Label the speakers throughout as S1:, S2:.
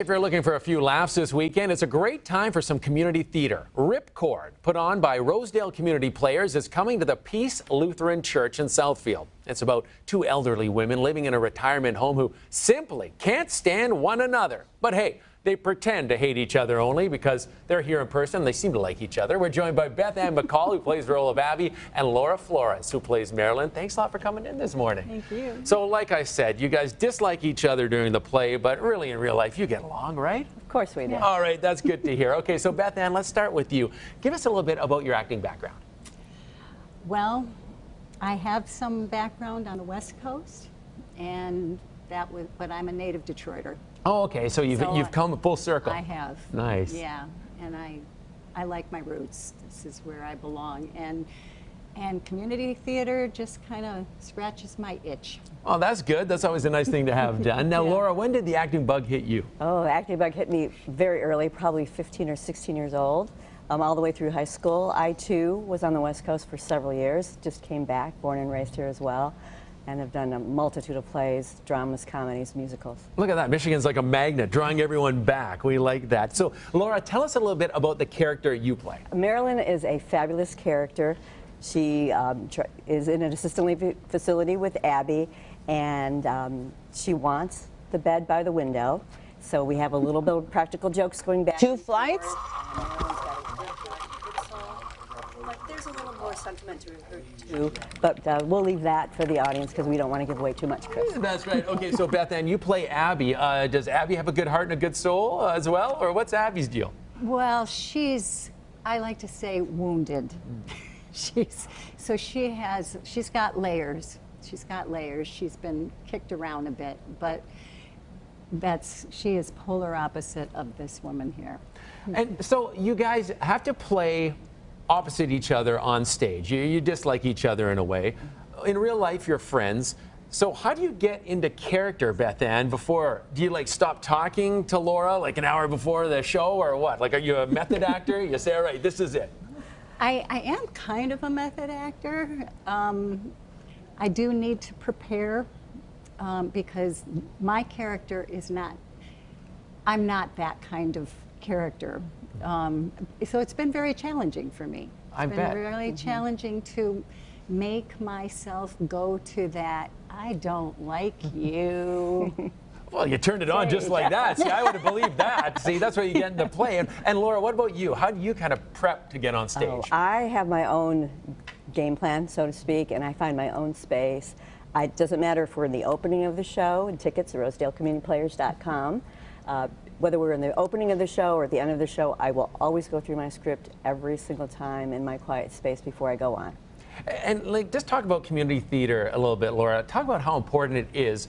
S1: If you're looking for a few laughs this weekend, it's a great time for some community theater. Ripcord, put on by Rosedale Community Players, is coming to the Peace Lutheran Church in Southfield. It's about two elderly women living in a retirement home who simply can't stand one another. But hey, they pretend to hate each other only because they're here in person. They seem to like each other. We're joined by Beth Ann McCall, who plays the role of Abby, and Laura Flores, who plays Marilyn. Thanks a lot for coming in this morning.
S2: Thank you.
S1: So like I said, you guys dislike each other during the play, but really in real life, you get along, right?
S2: Of course we do.
S1: Yeah. All right, that's good to hear. Okay, so Beth Ann, let's start with you. Give us a little bit about your acting background.
S2: Well, I have some background on the West Coast, and but I'm a native Detroiter.
S1: Oh, okay, so you've come full circle.
S2: I have.
S1: Nice.
S2: Yeah, and I like my roots. This is where I belong, and community theater just kind of scratches my itch.
S1: Oh, that's good. That's always a nice thing to have done. Now,
S2: Yeah.
S1: Laura, when did the acting bug hit you?
S3: Oh, the acting bug hit me very early, probably 15 or 16 years old, all the way through high school. I, too, was on the West Coast for several years, just came back, born and raised here as well, and have done a multitude of plays, dramas, comedies, musicals.
S1: Look at that. Michigan's like a magnet, drawing everyone back. We like that. So, Laura, tell us a little bit about the character you play.
S3: Marilyn is a fabulous character. She is in an assisted living facility with Abby, and she wants the bed by the window. So we have a little bit of practical jokes going back.
S4: 2 flights?
S3: But there's a little more sentiment to her too. But we'll leave that for the audience because we don't want to give away too much, Chris.
S1: That's right. Okay, so Beth Ann, you play Abby. Does Abby have a good heart and a good soul as well, or what's Abby's deal?
S2: Well, I like to say, wounded. She's got layers. She's got layers. She's been kicked around a bit, but she is polar opposite of this woman here.
S1: And so you guys have to play opposite each other on stage. You dislike each other in a way. In real life, you're friends. So how do you get into character, Beth Ann, do you like stop talking to Laura like an hour before the show or what? Like, are you a method actor? You say, all right, this is it.
S2: I am kind of a method actor. I do need to prepare because my character I'm not that kind of character. So it's been very challenging for me. It's been really challenging to make myself go to that, I don't like you.
S1: Well, you turned it on just like that. See, I would have believed that. See, that's where you get into play. And Laura, what about you? How do you kind of prep to get on stage?
S3: Oh, I have my own game plan, so to speak, and I find my own space. It doesn't matter if we're in the opening of the show, and tickets at rosedaleCommunityPlayers.com. Whether we're in the opening of the show or at the end of the show, I will always go through my script every single time in my quiet space before I go on.
S1: And like, just talk about community theater a little bit, Laura. Talk about how important it is,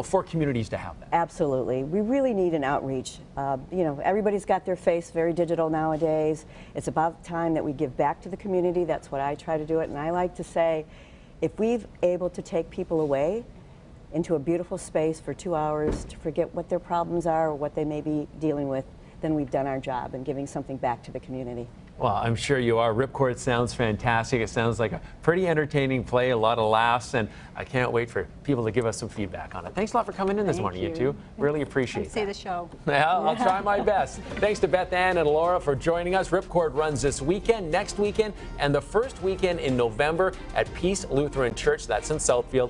S1: for communities to have that.
S3: Absolutely. We really need an outreach. Everybody's got their face very digital nowadays. It's about time that we give back to the community. That's what I try to do it. And I like to say, if we've able to take people away into a beautiful space for 2 hours to forget what their problems are or what they may be dealing with, then we've done our job in giving something back to the community.
S1: Well, I'm sure you are. Ripcord sounds fantastic. It sounds like a pretty entertaining play, a lot of laughs, and I can't wait for people to give us some feedback on it. Thanks a lot for coming in this morning, you two. Really appreciate it.
S2: See the show.
S1: Yeah, I'll try my best. Thanks to Beth Ann and Laura for joining us. Ripcord runs this weekend, next weekend, and the first weekend in November at Peace Lutheran Church. That's in Southfield.